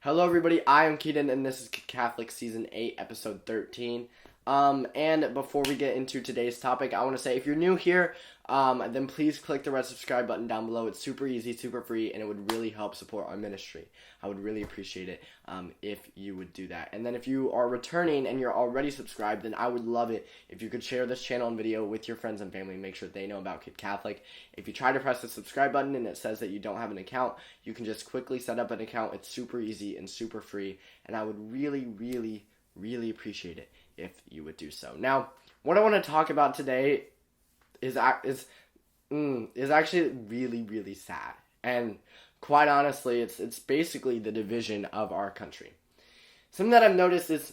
Hello, everybody. I am Keaton, and this is Catholic Season 8, Episode 13. And before we get into today's topic, I want to say if you're new here, then please click the red subscribe button down below. It's super easy, super free, and it would really help support our ministry. I would really appreciate it if you would do that. And then if you are returning and you're already subscribed, then I would love it if you could share this channel and video with your friends and family. Make sure they know about Kid Catholic. If you try to press the subscribe button and it says that you don't have an account, you can just quickly set up an account. It's super easy and super free, and I would really, really, really appreciate it if you would do so. Now, what I want to talk about today is actually really, really sad. And quite honestly, it's basically the division of our country. Something that I've noticed is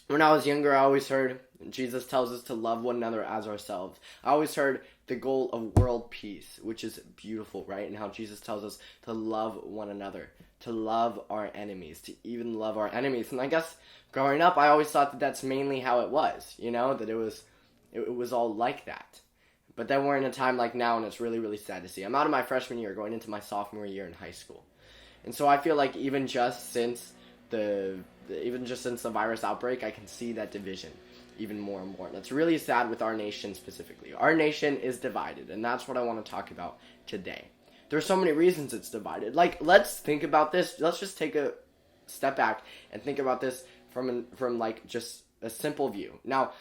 when I was younger, I always heard Jesus tells us to love one another as ourselves. I always heard the goal of world peace, which is beautiful, right? And how Jesus tells us to love one another, to love our enemies, to even love our enemies. And I guess growing up, I always thought that that's mainly how it was, that it was all like that. But then we're in a time like now, and it's really, really sad to see. I'm out of my freshman year, going into my sophomore year in high school. And so I feel like even just since the virus outbreak, I can see that division even more and more. And it's really sad with our nation specifically. Our nation is divided, and that's what I want to talk about today. There's so many reasons it's divided. Like, let's think about this. Let's just take a step back and think about this from like just a simple view. Now,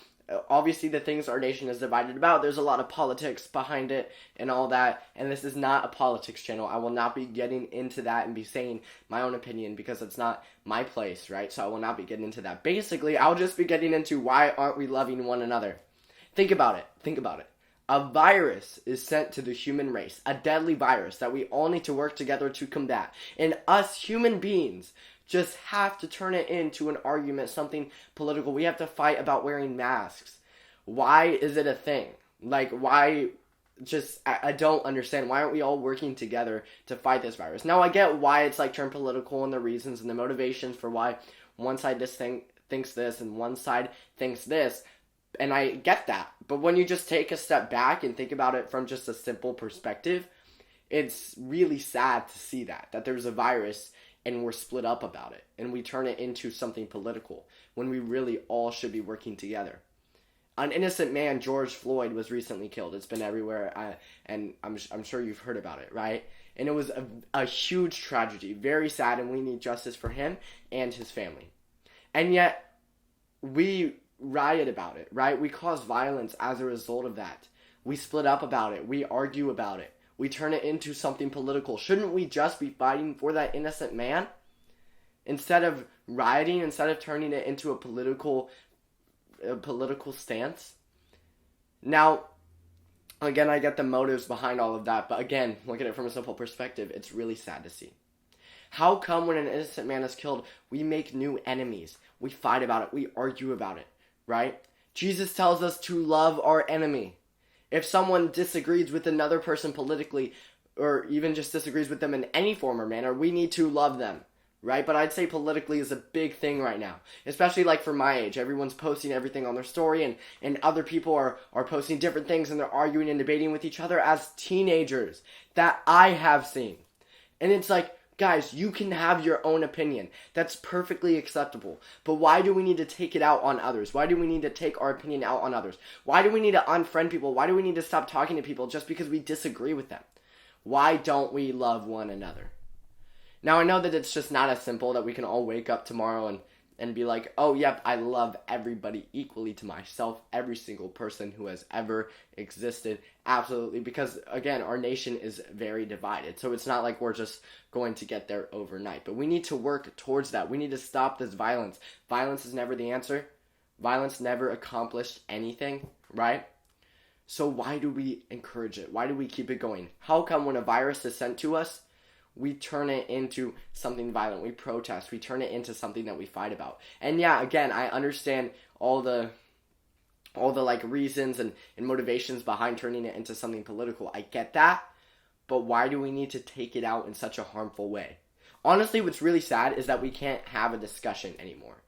obviously the things our nation is divided about, there's a lot of politics behind it and all that, and this is not a politics channel. I will not be getting into that and be saying my own opinion because it's not my place, right? So I will not be getting into that. Basically, I'll just be getting into why aren't we loving one another. Think about it. A virus is sent to the human race, a deadly virus that we all need to work together to combat. And us human beings just have to turn it into an argument, something political. We have to fight about wearing masks. Why is it a thing? Like, why? I don't understand. Why aren't we all working together to fight this virus? Now, I get why it's like turned political and the reasons and the motivations for why one side thinks this and one side thinks this. And I get that. But when you just take a step back and think about it from just a simple perspective, it's really sad to see that there's a virus and we're split up about it, and we turn it into something political, when we really all should be working together. An innocent man, George Floyd, was recently killed. It's been everywhere, and I'm sure you've heard about it, right? And it was a huge tragedy, very sad, and we need justice for him and his family. And yet, we riot about it, right? We cause violence as a result of that. We split up about it. We argue about it. We turn it into something political. Shouldn't we just be fighting for that innocent man? Instead of rioting, instead of turning it into a political stance? Now, again, I get the motives behind all of that, but again, look at it from a simple perspective. It's really sad to see. How come when an innocent man is killed, we make new enemies? We fight about it. We argue about it, right? Jesus tells us to love our enemy. If someone disagrees with another person politically, or even just disagrees with them in any form or manner, we need to love them, right? But I'd say politically is a big thing right now, especially like for my age. Everyone's posting everything on their story, and other people are posting different things, and they're arguing and debating with each other as teenagers that I have seen. And it's like, guys, you can have your own opinion. That's perfectly acceptable. But why do we need to take it out on others? Why do we need to take our opinion out on others? Why do we need to unfriend people? Why do we need to stop talking to people just because we disagree with them? Why don't we love one another? Now, I know that it's just not as simple that we can all wake up tomorrow and be like, oh, yep, I love everybody equally to myself, every single person who has ever existed. Absolutely, because, again, our nation is very divided. So it's not like we're just going to get there overnight. But we need to work towards that. We need to stop this violence. Violence is never the answer. Violence never accomplished anything, right? So why do we encourage it? Why do we keep it going? How come when a virus is sent to us, we turn it into something violent? We protest. We turn it into something that we fight about. And yeah, again, I understand all the like reasons and motivations behind turning it into something political. I get that. But why do we need to take it out in such a harmful way? Honestly, what's really sad is that we can't have a discussion anymore.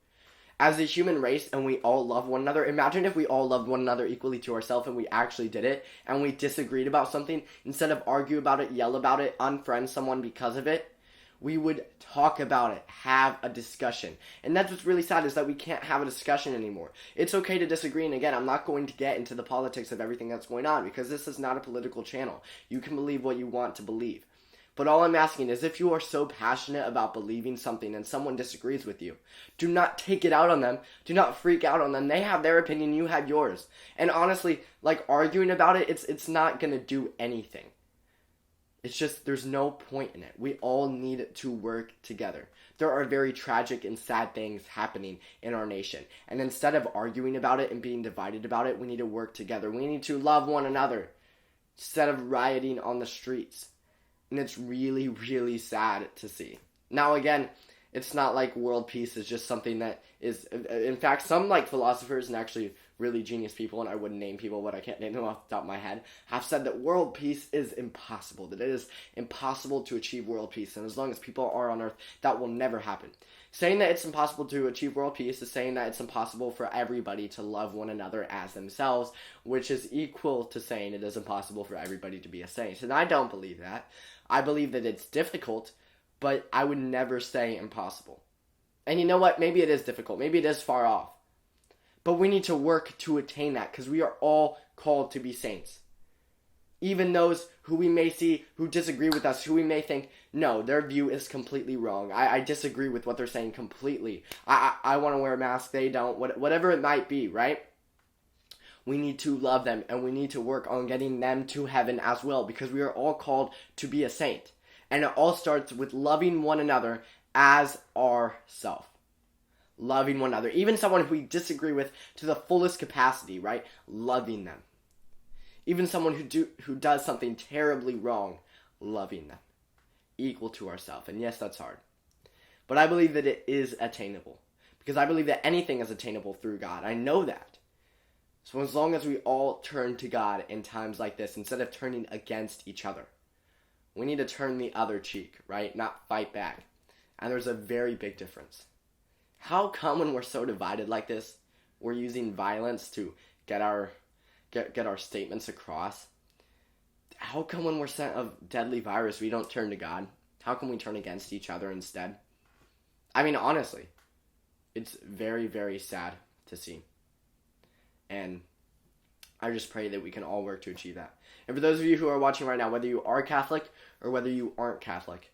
As a human race, and we all love one another, imagine if we all loved one another equally to ourselves and we actually did it, and we disagreed about something, instead of argue about it, yell about it, unfriend someone because of it, we would talk about it, have a discussion. And that's what's really sad, is that we can't have a discussion anymore. It's okay to disagree, and again, I'm not going to get into the politics of everything that's going on, because this is not a political channel. You can believe what you want to believe. But all I'm asking is, if you are so passionate about believing something and someone disagrees with you, do not take it out on them. Do not freak out on them. They have their opinion, you have yours. And honestly, like, arguing about it, it's not going to do anything. It's just, there's no point in it. We all need to work together. There are very tragic and sad things happening in our nation. And instead of arguing about it and being divided about it, we need to work together. We need to love one another instead of rioting on the streets. And it's really, really sad to see. Now, again, it's not like world peace is just something that is... In fact, some like philosophers and actually really genius people, and I wouldn't name people, but I can't name them off the top of my head, have said that world peace is impossible. That it is impossible to achieve world peace. And as long as people are on Earth, that will never happen. Saying that it's impossible to achieve world peace is saying that it's impossible for everybody to love one another as themselves, which is equal to saying it is impossible for everybody to be a saint. And I don't believe that. I believe that it's difficult, but I would never say impossible. And you know what? Maybe it is difficult. Maybe it is far off. But we need to work to attain that, because we are all called to be saints. Even those who we may see who disagree with us, who we may think, no, their view is completely wrong. I disagree with what they're saying completely. I want to wear a mask, they don't. Whatever it might be, right? We need to love them, and we need to work on getting them to heaven as well, because we are all called to be a saint. And it all starts with loving one another as ourself. Loving one another. Even someone who we disagree with to the fullest capacity, right? Loving them. Even someone who does something terribly wrong, loving them. Equal to ourselves. And yes, that's hard. But I believe that it is attainable. Because I believe that anything is attainable through God. I know that. So as long as we all turn to God in times like this, instead of turning against each other, we need to turn the other cheek, right? Not fight back. And there's a very big difference. How come when we're so divided like this, we're using violence to get our statements across? How come when we're sent a deadly virus, we don't turn to God? How come we turn against each other instead? I mean, honestly, it's very, very sad to see. And I just pray that we can all work to achieve that. And for those of you who are watching right now, whether you are Catholic or whether you aren't Catholic,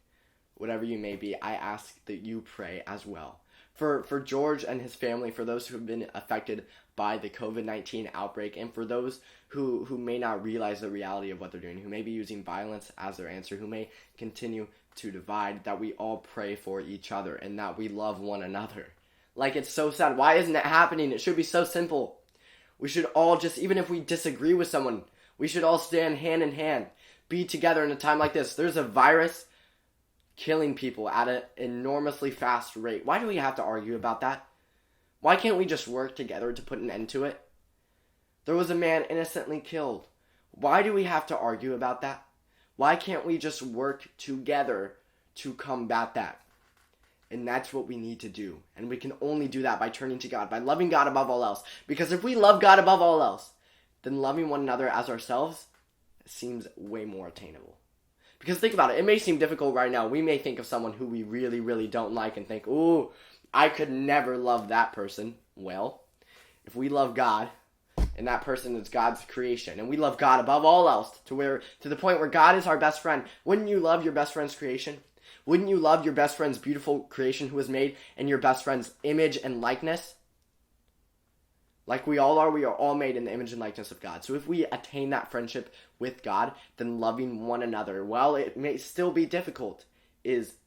whatever you may be, I ask that you pray as well. For George and his family, for those who have been affected by the COVID-19 outbreak, and for those who may not realize the reality of what they're doing, who may be using violence as their answer, who may continue to divide, that we all pray for each other and that we love one another. Like, it's so sad. Why isn't it happening? It should be so simple. We should all just, even if we disagree with someone, we should all stand hand in hand, be together in a time like this. There's a virus killing people at an enormously fast rate. Why do we have to argue about that? Why can't we just work together to put an end to it? There was a man innocently killed. Why do we have to argue about that? Why can't we just work together to combat that? And that's what we need to do. And we can only do that by turning to God, by loving God above all else. Because if we love God above all else, then loving one another as ourselves seems way more attainable. Because think about it, it may seem difficult right now. We may think of someone who we really, really don't like and think, ooh, I could never love that person. Well, if we love God, and that person is God's creation, and we love God above all else, to the point where God is our best friend, wouldn't you love your best friend's creation? Wouldn't you love your best friend's beautiful creation who was made in your best friend's image and likeness? Like we are all made in the image and likeness of God. So if we attain that friendship with God, then loving one another, while it may still be difficult,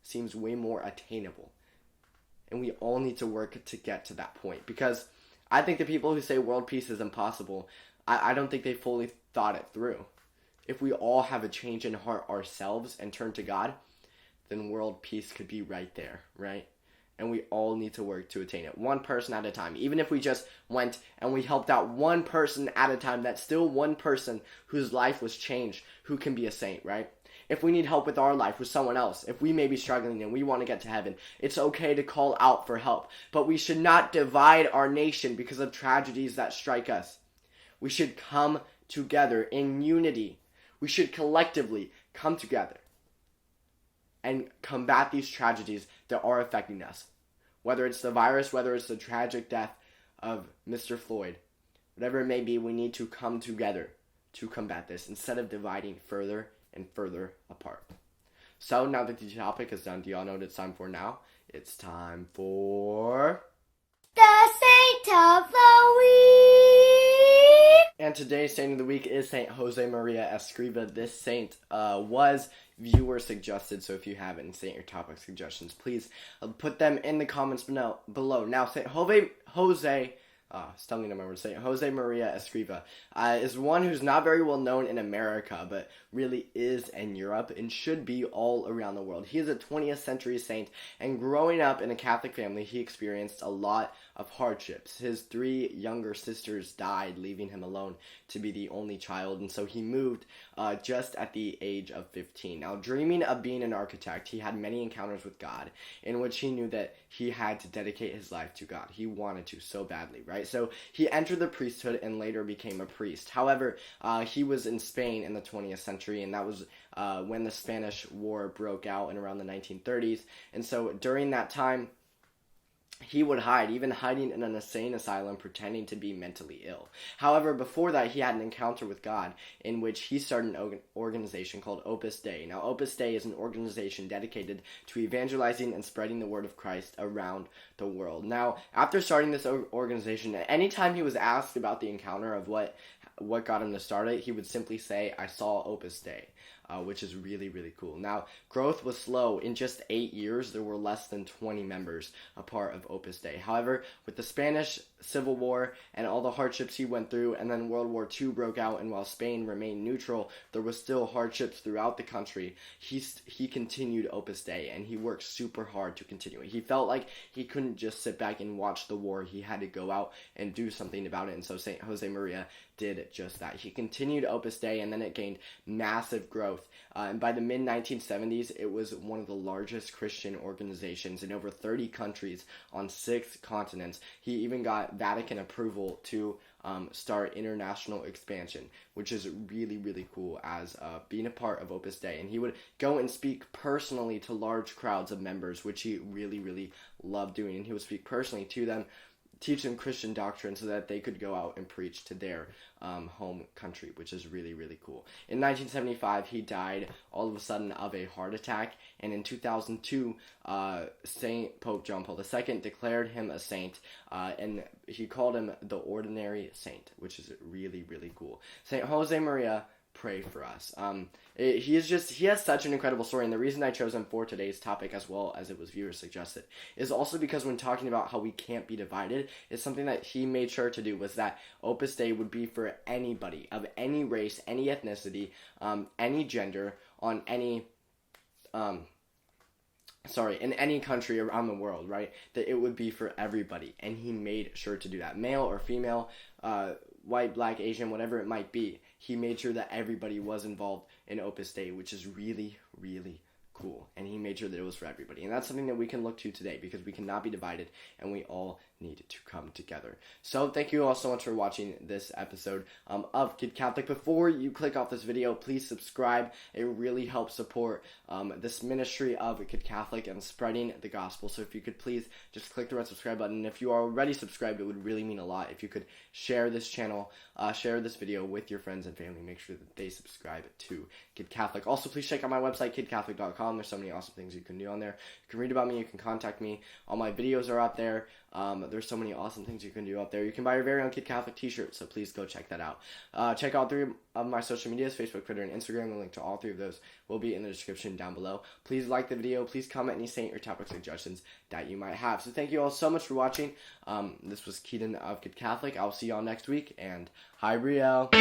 seems way more attainable. And we all need to work to get to that point. Because I think the people who say world peace is impossible, I don't think they fully thought it through. If we all have a change in heart ourselves and turn to God, then world peace could be right there, right? And we all need to work to attain it, one person at a time. Even if we just went and we helped out one person at a time, that's still one person whose life was changed, who can be a saint, right? If we need help with our life, with someone else, if we may be struggling and we want to get to heaven, it's okay to call out for help. But we should not divide our nation because of tragedies that strike us. We should come together in unity. We should collectively come together. and combat these tragedies that are affecting us. Whether it's the virus, whether it's the tragic death of Mr. Floyd, whatever it may be, we need to come together to combat this instead of dividing further and further apart. So now that the topic is done, do y'all know what it's time for now? It's time for the Saint of the Week. And today's Saint of the Week is Saint Jose Maria Escriva. This saint was viewer suggested, so if you have any saint or topic suggestions, please put them in the comments below. Now, Saint Saint Jose Maria Escriva is one who's not very well known in America, but really is in Europe and should be all around the world. He is a 20th century saint, and growing up in a Catholic family, he experienced a lot of hardships. His 3 younger sisters died, leaving him alone to be the only child, and so he moved just at the age of 15. Now, dreaming of being an architect, he had many encounters with God in which he knew that he had to dedicate his life to God. He wanted to so badly, right? So he entered the priesthood and later became a priest. However, he was in Spain in the 20th century, and that was when the Spanish War broke out in around the 1930s. And so during that time, he would hide, even hiding in an insane asylum, pretending to be mentally ill. However, before that, he had an encounter with God in which he started an organization called Opus Dei. Now, Opus Dei is an organization dedicated to evangelizing and spreading the word of Christ around the world. Now, after starting this organization, anytime he was asked about the encounter of what got him to start it, he would simply say, "I saw Opus Dei." Which is really, really cool. Now, growth was slow. In just 8 years, there were less than 20 members a part of Opus Dei. However, with the Spanish Civil War and all the hardships he went through, and then World War II broke out, and while Spain remained neutral, there was still hardships throughout the country. He continued Opus Dei, and he worked super hard to continue it. He felt like he couldn't just sit back and watch the war. He had to go out and do something about it, and so St. Jose Maria did just that. He continued Opus Dei, and then it gained massive growth. And by the mid-1970s, it was one of the largest Christian organizations in over 30 countries on 6 continents. He even got Vatican approval to start international expansion, which is really, really cool as being a part of Opus Dei. And he would go and speak personally to large crowds of members, which he really, really loved doing. And he would speak personally to them, teach them Christian doctrine so that they could go out and preach to their home country, which is really, really cool. In 1975, he died all of a sudden of a heart attack, and in 2002, Saint Pope John Paul II declared him a saint, and he called him the Ordinary Saint, which is really, really cool. Saint Jose Maria, pray for us. He has such an incredible story, and the reason I chose him for today's topic, as well as it was viewer suggested, is also because when talking about how we can't be divided, is something that he made sure to do, was that Opus Dei would be for anybody of any race, any ethnicity, any gender, on any in any country around the world, right? That it would be for everybody, and he made sure to do that. Male or female, white, black, Asian, whatever it might be, he made sure that everybody was involved in Opus Dei, which is really, really cool. And he made sure that it was for everybody. And that's something that we can look to today, because we cannot be divided, and we all need to come together. So thank you all so much for watching this episode of Kid Catholic. Before you click off this video, please subscribe. It really helps support this ministry of Kid Catholic and spreading the gospel. So if you could please just click the red subscribe button. And if you are already subscribed, it would really mean a lot if you could share this channel, share this video with your friends and family. Make sure that they subscribe to Kid Catholic. Also, please check out my website, kidcatholic.com. There's so many awesome things you can do on there. You can read about me. You can contact me. All my videos are out there. There's so many awesome things you can do out there. You can buy your very own Kid Catholic t-shirt, so please go check that out. Check out 3 of my social medias, Facebook, Twitter, and Instagram. The link to all 3 of those will be in the description down below. Please like the video. Please comment any saint or topic suggestions that you might have. So thank you all so much for watching. This was Keaton of Kid Catholic. I'll see y'all next week, and hi, Brielle.